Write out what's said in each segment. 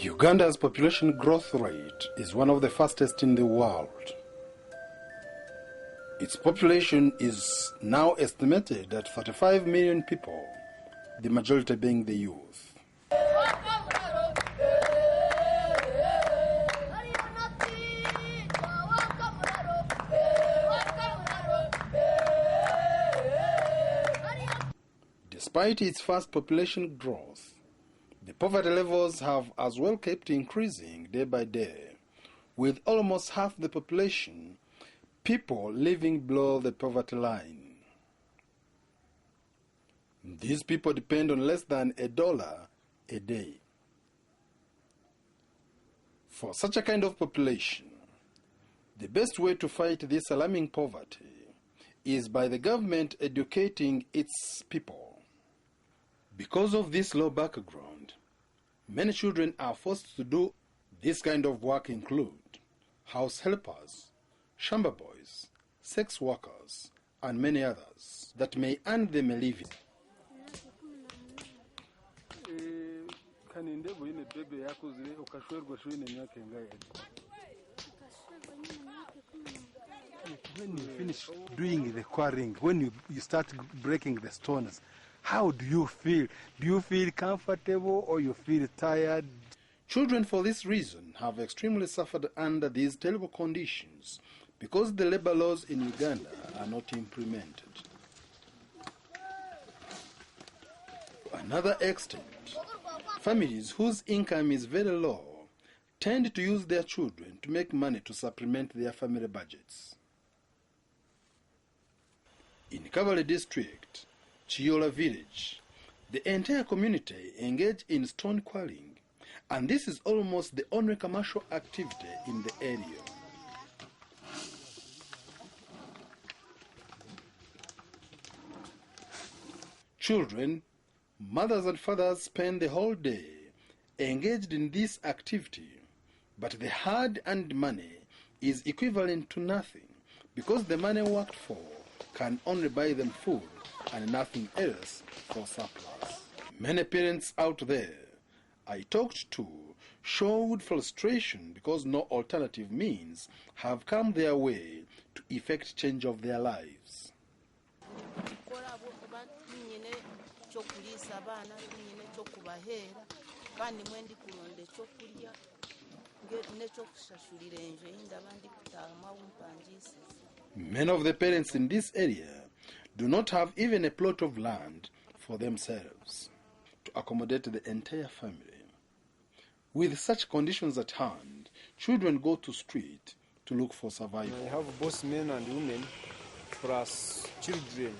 Uganda's population growth rate is one of the fastest in the world. Its population is now estimated at 35 million people, the majority being the youth. Despite its fast population growth, the poverty levels have as well kept increasing day by day, with almost half the population people living below the poverty line. These people depend on less than $1 a day. For such a kind of population, the best way to fight this alarming poverty is by the government educating its people. Because of this low background, many children are forced to do this kind of work include house helpers, shamba boys, sex workers, and many others that may earn them a living. When you finish doing the quarrying, when you start breaking the stones, how do you feel? Do you feel comfortable or you feel tired? Children, for this reason, have extremely suffered under these terrible conditions because the labor laws in Uganda are not implemented. To another extent, families whose income is very low tend to use their children to make money to supplement their family budgets. In Kabale district, Chiola village, the entire community engage in stone quarrying, and this is almost the only commercial activity in the area. Children, mothers and fathers spend the whole day engaged in this activity, but the hard-earned money is equivalent to nothing because the money worked for can only buy them food and nothing else for surplus. Many parents out there I talked to showed frustration because no alternative means have come their way to effect change of their lives. Many of the parents in this area do not have even a plot of land for themselves to accommodate the entire family. With such conditions at hand, children go to street to look for survival. I have both men and women plus children.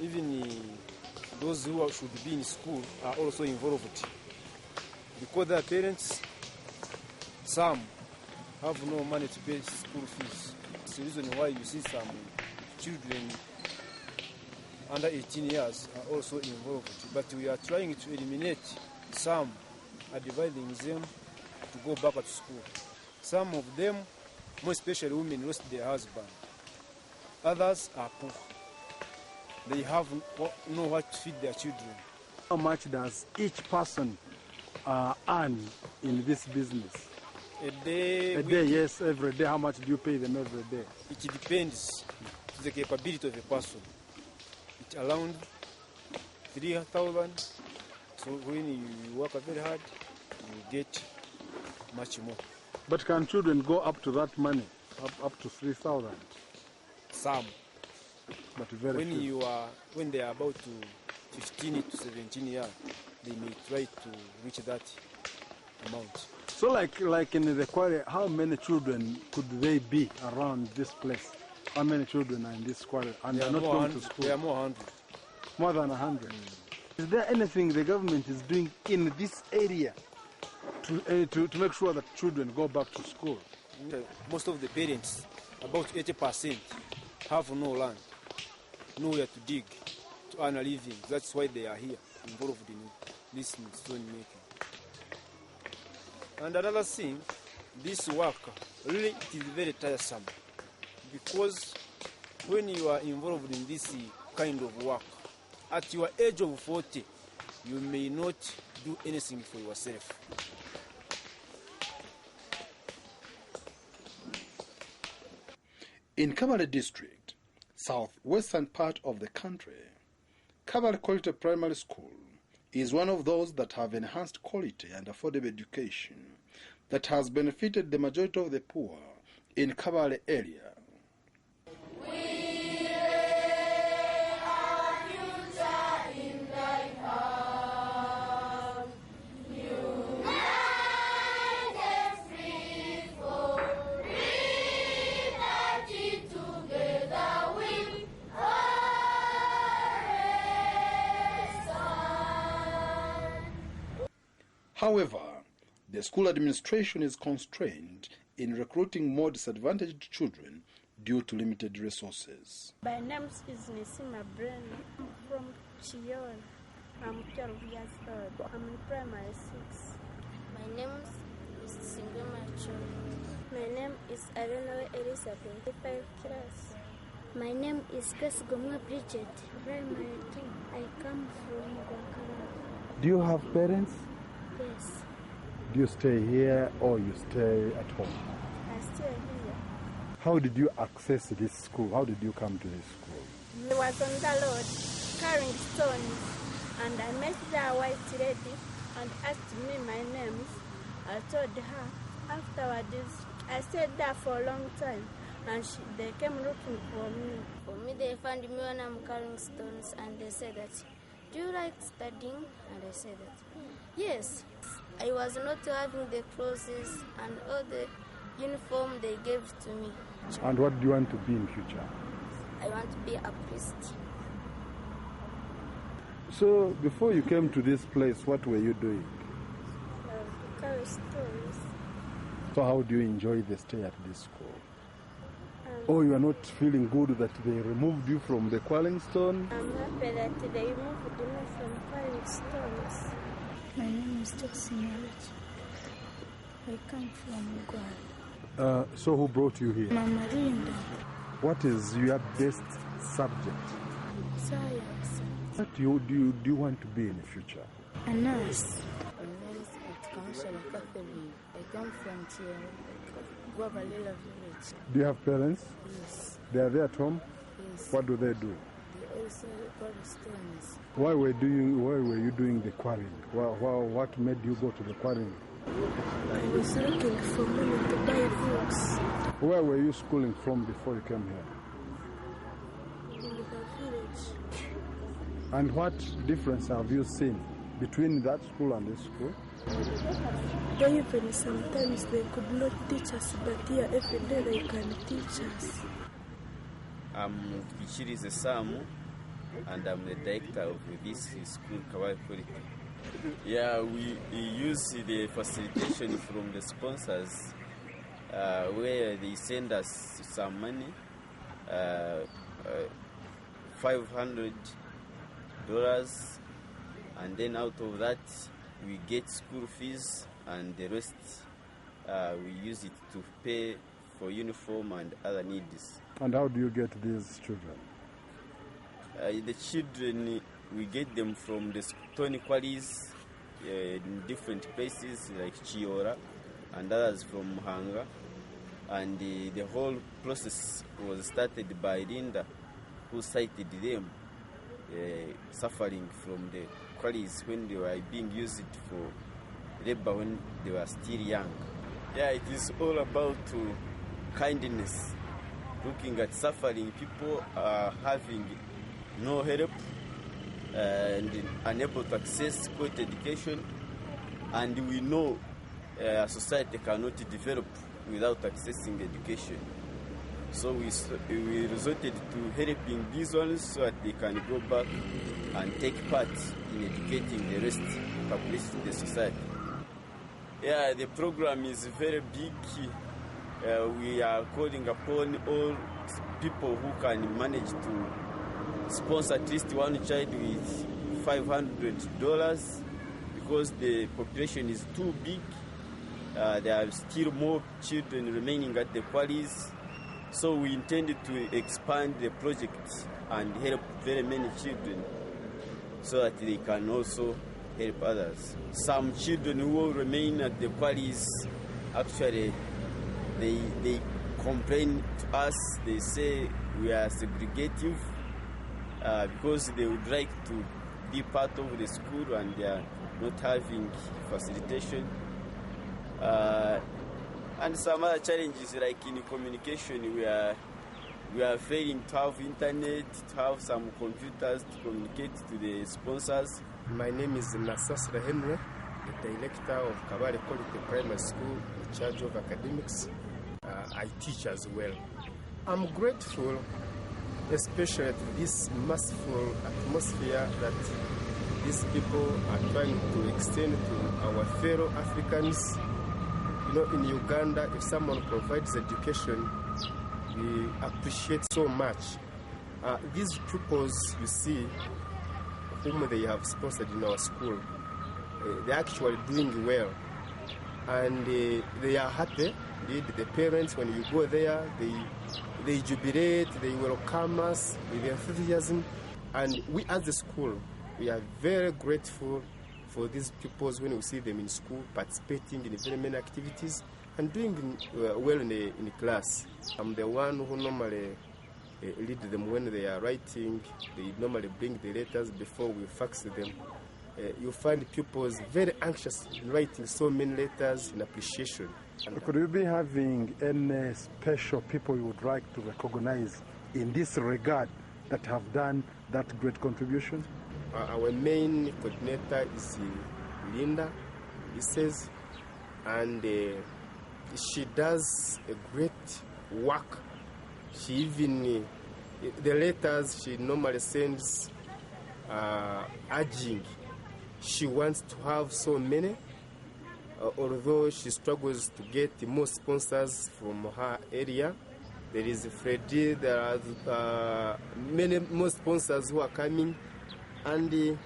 Even those who should be in school are also involved because their parents, some have no money to pay school fees. That's the reason why you see some children under 18 years are also involved. But we are trying to eliminate some, advising them to go back to school. Some of them, more especially women, lost their husband. Others are poor. They have no what to feed their children. How much does each person earn in this business? A day, yes, every day. How much do you pay them every day? It depends on the capability of a person. It's around 3,000. So when you work very hard, you get much more. But can children go up to that money, up to 3,000? Some. But very few. When they are about to 15 to 17 years, they may try to reach that amount. So like in the quarry, how many children could they be around this place? How many children are in this quarry and they are not going to school? There are more 100. More than 100. Is there anything the government is doing in this area to make sure that children go back to school? Most of the parents, about 80%, have no land, nowhere to dig, to earn a living. That's why they are here, involved in this stone making. And another thing, this work really is very tiresome because when you are involved in this kind of work, at your age of 40, you may not do anything for yourself. In Kabale district, southwestern part of the country, Kabale Quality Primary School is one of those that have enhanced quality and affordable education that has benefited the majority of the poor in Kabale area. However, the school administration is constrained in recruiting more disadvantaged children due to limited resources. My name is Nisima Bren. I'm from Chion. I'm 12 years old. I'm in primary 6. My name is Singema Chon. My name is Eleanor Elizabeth, 5 class. My name is Grace Gomwa Bridget. Primary 2. I come from Guacara. Do you have parents? Yes. Do you stay here or you stay at home? I stay here. How did you access this school? How did you come to this school? I was on the road carrying stones, and I met the white lady and asked me my name. I told her. Afterwards, I stayed there for a long time, and they came looking for me. For me, they found me when I'm carrying stones, and they said that, do you like studying? And I said that, yes. I was not having the clothes and all the uniform they gave to me. And what do you want to be in future? I want to be a priest. So before you came to this place, what were you doing? Carry stones. So how do you enjoy the stay at this school? Oh, you are not feeling good that they removed you from the Quarry stone? I'm happy that they removed me from carrying stones. My name is Toxin. I come from Quarry. So who brought you here? Mama Linda. What is your best subject? Science. What do you want to be in the future? A nurse. My name is Councillor Catherine. I come from Kabale village. Do you have parents? Yes. They are there at home? Yes. What do? They also carry stones. Why were you doing the quarrying? What made you go to the quarrying? I was looking for money to buy books. Where were you schooling from before you came here? In the village. And what difference have you seen between that school and this school? Even sometimes they could not teach us, but here every day they can teach us. I'm Kichirize Samu, and I'm the director of this school, Kabale Quality. Yeah, we use the facilitation from the sponsors where they send us some money, $500, and then out of that we get school fees, and the rest we use it to pay for uniform and other needs. And how do you get these children? The children, we get them from the stone quarries in different places like Chiora and others from Muhanga. And the whole process was started by Linda, who cited them suffering from the quarries when they were being used for labor when they were still young. Yeah, it is all about kindness, looking at suffering people having no help and unable to access quality education, and we know a society cannot develop without accessing education. So we resorted to helping these ones so that they can go back and take part in educating the rest population in the society. Yeah, the program is very big. We are calling upon all people who can manage to sponsor at least one child with $500 because the population is too big. There are still more children remaining at the quarries. So we intended to expand the project and help very many children so that they can also help others. Some children who remain at the quarries, actually, they complain to us. They say we are segregative because they would like to be part of the school and they are not having facilitation. And some other challenges like in communication, we are failing to have internet, to have some computers to communicate to the sponsors. My name is Nasasra Henry, the director of Kabale Quality Primary School in charge of academics. I teach as well. I'm grateful, especially to this merciful atmosphere that these people are trying to extend to our fellow Africans. You know, in Uganda, if someone provides education, we appreciate so much. These pupils you see, whom they have sponsored in our school, they're actually doing well. And they are happy. The parents, when you go there, they jubilate, they welcome us with enthusiasm. And we as the school, we are very grateful for these pupils when we see them in school, participating in very many activities and doing well in class. I'm the one who normally lead them when they are writing. They normally bring the letters before we fax them. You find pupils very anxious in writing so many letters in appreciation. Could you be having any special people you would like to recognize in this regard that have done that great contribution? Our main coordinator is Linda, he says, and she does a great work. She even, the letters she normally sends urging. She wants to have so many, although she struggles to get more sponsors from her area. There is Freddie, there are many more sponsors who are coming, and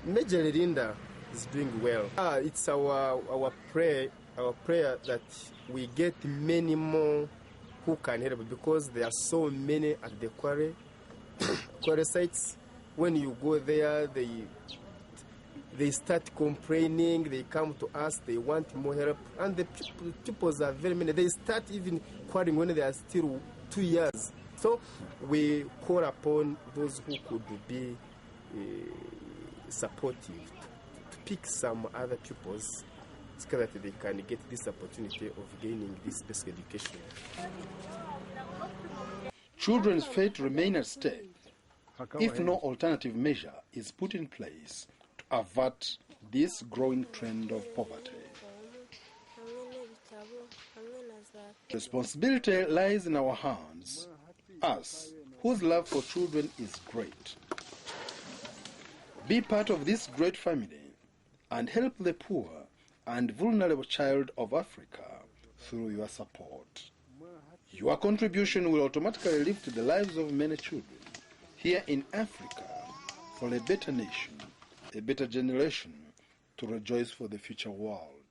Major Linda is doing well. It's our prayer that we get many more who can help, because there are so many at the quarry sites. When you go there, they start complaining, they come to us, they want more help, and the pupils are very many. They start even quarrying when they are still 2 years. So we call upon those who could be supportive to pick some other pupils so that they can get this opportunity of gaining this basic education. Children's fate remain at stake if no alternative measure is put in place to avert this growing trend of poverty. Responsibility lies in our hands, us, whose love for children is great. Be part of this great family and help the poor and vulnerable child of Africa through your support. Your contribution will automatically lift the lives of many children here in Africa for a better nation, a better generation to rejoice for the future world.